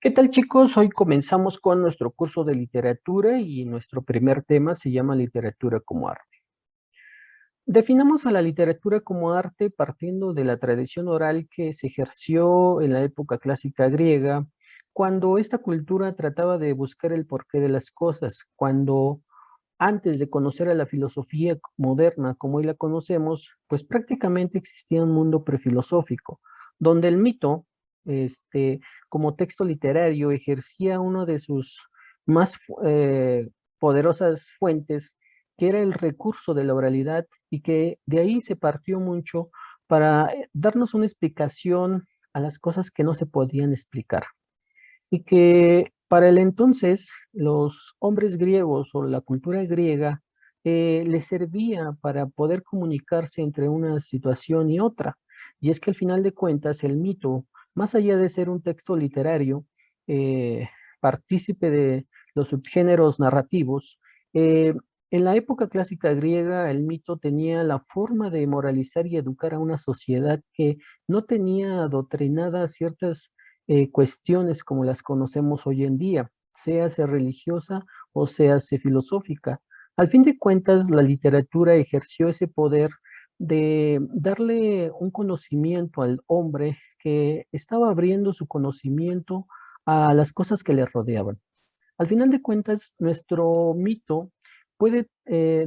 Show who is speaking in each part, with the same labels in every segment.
Speaker 1: ¿Qué tal, chicos? Hoy comenzamos con nuestro curso de literatura y nuestro primer tema se llama literatura como arte. Definamos a la literatura como arte partiendo de la tradición oral que se ejerció en la época clásica griega, cuando esta cultura trataba de buscar el porqué de las cosas, cuando antes de conocer a la filosofía moderna como hoy la conocemos, pues prácticamente existía un mundo prefilosófico, donde el mito, como texto literario, ejercía uno de sus más poderosas fuentes, que era el recurso de la oralidad, y que de ahí se partió mucho para darnos una explicación a las cosas que no se podían explicar y que para el entonces los hombres griegos o la cultura griega les servía para poder comunicarse entre una situación y otra. Y es que al final de cuentas el mito, más allá de ser un texto literario, eh, partícipe de los subgéneros narrativos, eh, en la época clásica griega el mito tenía la forma de moralizar y educar a una sociedad que no tenía adoctrinadas ciertas cuestiones como las conocemos hoy en día, sea religiosa o sea filosófica. Al fin de cuentas, la literatura ejerció ese poder de darle un conocimiento al hombre que estaba abriendo su conocimiento a las cosas que le rodeaban. Al final de cuentas, nuestro mito puede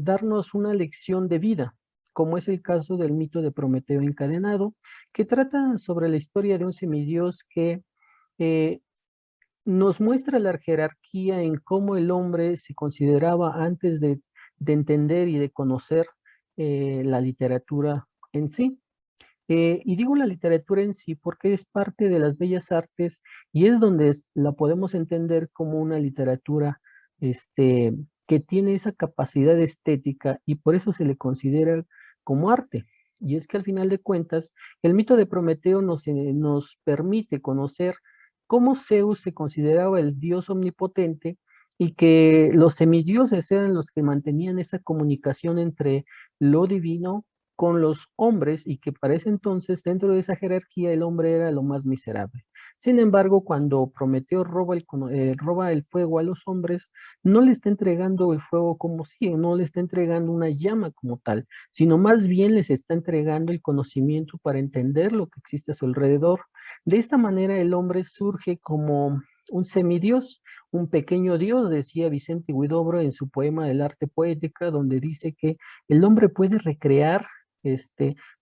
Speaker 1: darnos una lección de vida, como es el caso del mito de Prometeo encadenado, que trata sobre la historia de un semidios que eh, nos muestra la jerarquía en cómo el hombre se consideraba antes de entender y de conocer la literatura en sí. Y digo la literatura en sí porque es parte de las bellas artes y es donde la podemos entender como una literatura este, que tiene esa capacidad estética y por eso se le considera como arte. Y es que al final de cuentas, el mito de Prometeo nos permite conocer cómo Zeus se consideraba el dios omnipotente y que los semidioses eran los que mantenían esa comunicación entre lo divino con los hombres y que para ese entonces dentro de esa jerarquía el hombre era lo más miserable. Sin embargo, cuando Prometeo roba el fuego a los hombres, no le está entregando el fuego como si, no le está entregando una llama como tal, sino más bien les está entregando el conocimiento para entender lo que existe a su alrededor. De esta manera el hombre surge como un semidios, un pequeño dios, decía Vicente Huidobro en su poema del arte poética, donde dice que el hombre puede recrear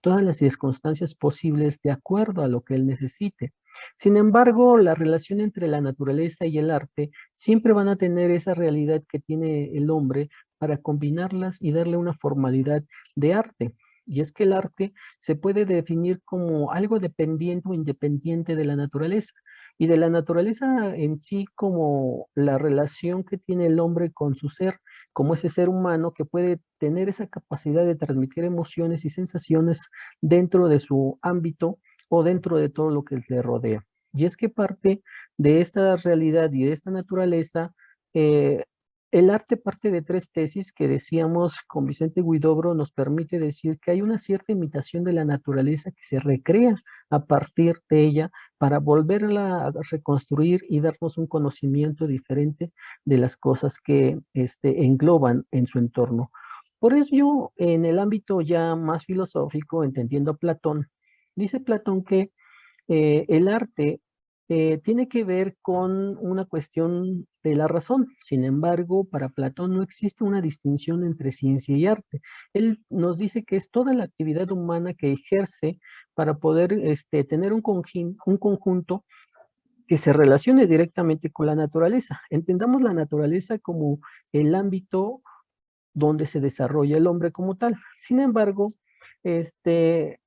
Speaker 1: todas las circunstancias posibles de acuerdo a lo que él necesite. Sin embargo, la relación entre la naturaleza y el arte siempre van a tener esa realidad que tiene el hombre para combinarlas y darle una formalidad de arte. Y es que el arte se puede definir como algo dependiente o independiente de la naturaleza y de la naturaleza en sí como la relación que tiene el hombre con su ser, como ese ser humano que puede tener esa capacidad de transmitir emociones y sensaciones dentro de su ámbito o dentro de todo lo que le rodea. Y es que parte de esta realidad y de esta naturaleza, eh, el arte parte de tres tesis que decíamos con Vicente Huidobro, nos permite decir que hay una cierta imitación de la naturaleza que se recrea a partir de ella para volverla a reconstruir y darnos un conocimiento diferente de las cosas que engloban en su entorno. Por ello, en el ámbito ya más filosófico, entendiendo a Platón, dice Platón que el arte tiene que ver con una cuestión de la razón. Sin embargo, para Platón no existe una distinción entre ciencia y arte. Él nos dice que es toda la actividad humana que ejerce para poder tener un conjunto que se relacione directamente con la naturaleza. Entendamos la naturaleza como el ámbito donde se desarrolla el hombre como tal. Sin embargo,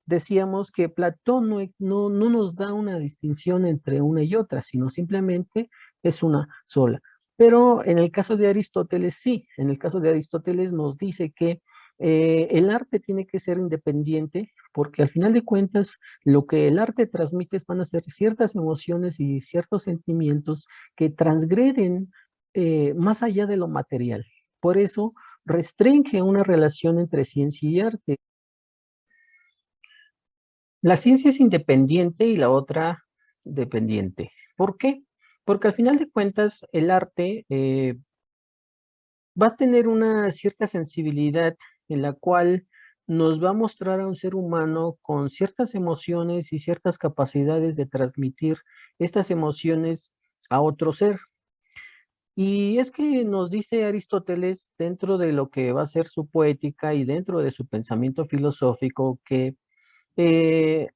Speaker 1: decíamos que Platón no nos da una distinción entre una y otra, sino simplemente es una sola. Pero en el caso de Aristóteles, sí, en el caso de Aristóteles nos dice que el arte tiene que ser independiente porque al final de cuentas lo que el arte transmite van a ser ciertas emociones y ciertos sentimientos que transgreden más allá de lo material. Por eso restringe una relación entre ciencia y arte. La ciencia es independiente y la otra dependiente. ¿Por qué? Porque al final de cuentas el arte va a tener una cierta sensibilidad en la cual nos va a mostrar a un ser humano con ciertas emociones y ciertas capacidades de transmitir estas emociones a otro ser. Y es que nos dice Aristóteles, dentro de lo que va a ser su poética y dentro de su pensamiento filosófico, que eh,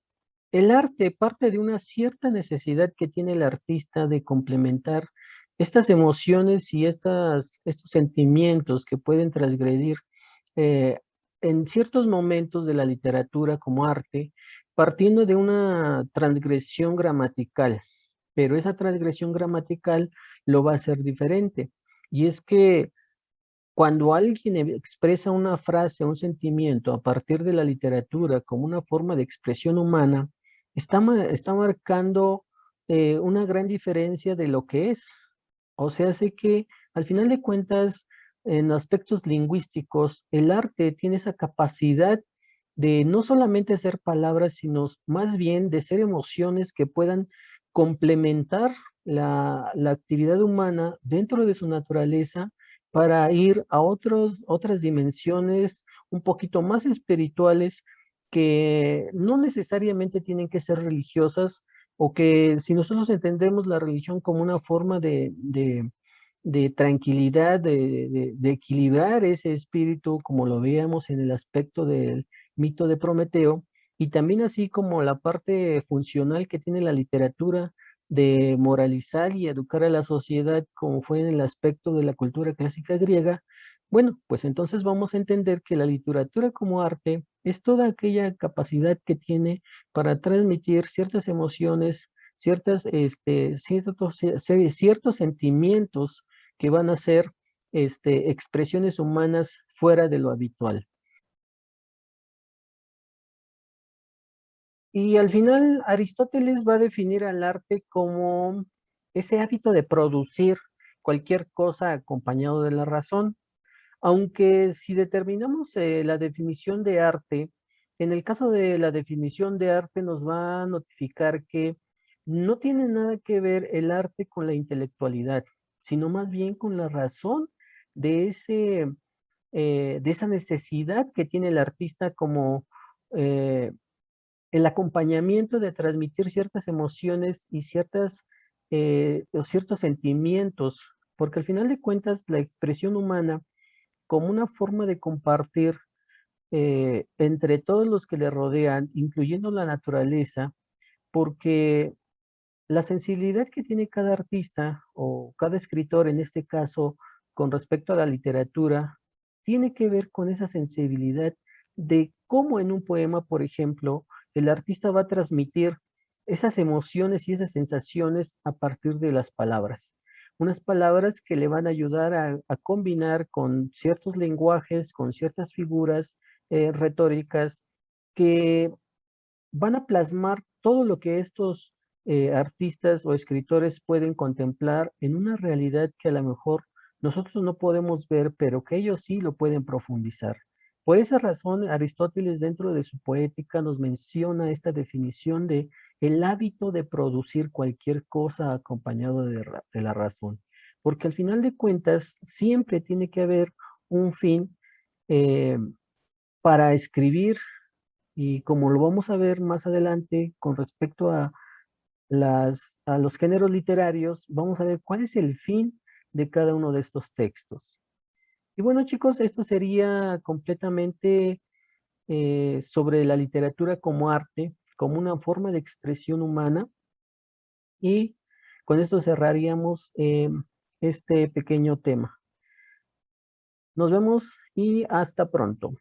Speaker 1: el arte parte de una cierta necesidad que tiene el artista de complementar estas emociones y estos sentimientos que pueden transgredir eh, en ciertos momentos de la literatura como arte, partiendo de una transgresión gramatical, pero esa transgresión gramatical lo va a hacer diferente. Y es que cuando alguien expresa una frase, un sentimiento a partir de la literatura como una forma de expresión humana, está marcando una gran diferencia de lo que es. O sea, sé que al final de cuentas, en aspectos lingüísticos, el arte tiene esa capacidad de no solamente ser palabras, sino más bien de ser emociones que puedan complementar la actividad humana dentro de su naturaleza para ir a otras dimensiones un poquito más espirituales que no necesariamente tienen que ser religiosas o que si nosotros entendemos la religión como una forma de tranquilidad, de equilibrar ese espíritu, como lo veíamos en el aspecto del mito de Prometeo, y también así como la parte funcional que tiene la literatura de moralizar y educar a la sociedad, como fue en el aspecto de la cultura clásica griega, bueno, pues entonces vamos a entender que la literatura como arte es toda aquella capacidad que tiene para transmitir ciertas emociones, ciertos sentimientos que van a ser expresiones humanas fuera de lo habitual. Y al final, Aristóteles va a definir al arte como ese hábito de producir cualquier cosa acompañado de la razón. Aunque si determinamos la definición de arte, en el caso de la definición de arte nos va a notificar que no tiene nada que ver el arte con la intelectualidad, sino más bien con la razón de de esa necesidad que tiene el artista como eh, el acompañamiento de transmitir ciertas emociones y o ciertos sentimientos, porque al final de cuentas la expresión humana como una forma de compartir entre todos los que le rodean, incluyendo la naturaleza, porque la sensibilidad que tiene cada artista o cada escritor en este caso con respecto a la literatura, tiene que ver con esa sensibilidad de cómo en un poema, por ejemplo, el artista va a transmitir esas emociones y esas sensaciones a partir de las palabras. Unas palabras que le van a ayudar a combinar con ciertos lenguajes, con ciertas figuras retóricas que van a plasmar todo lo que estos artistas o escritores pueden contemplar en una realidad que a lo mejor nosotros no podemos ver, pero que ellos sí lo pueden profundizar. Por esa razón, Aristóteles dentro de su poética nos menciona esta definición de el hábito de producir cualquier cosa acompañado de la razón, porque al final de cuentas siempre tiene que haber un fin eh, para escribir y como lo vamos a ver más adelante con respecto a a los géneros literarios, vamos a ver cuál es el fin de cada uno de estos textos. Y bueno, chicos, esto sería completamente sobre la literatura como arte, como una forma de expresión humana. Y con esto cerraríamos este pequeño tema. Nos vemos y hasta pronto.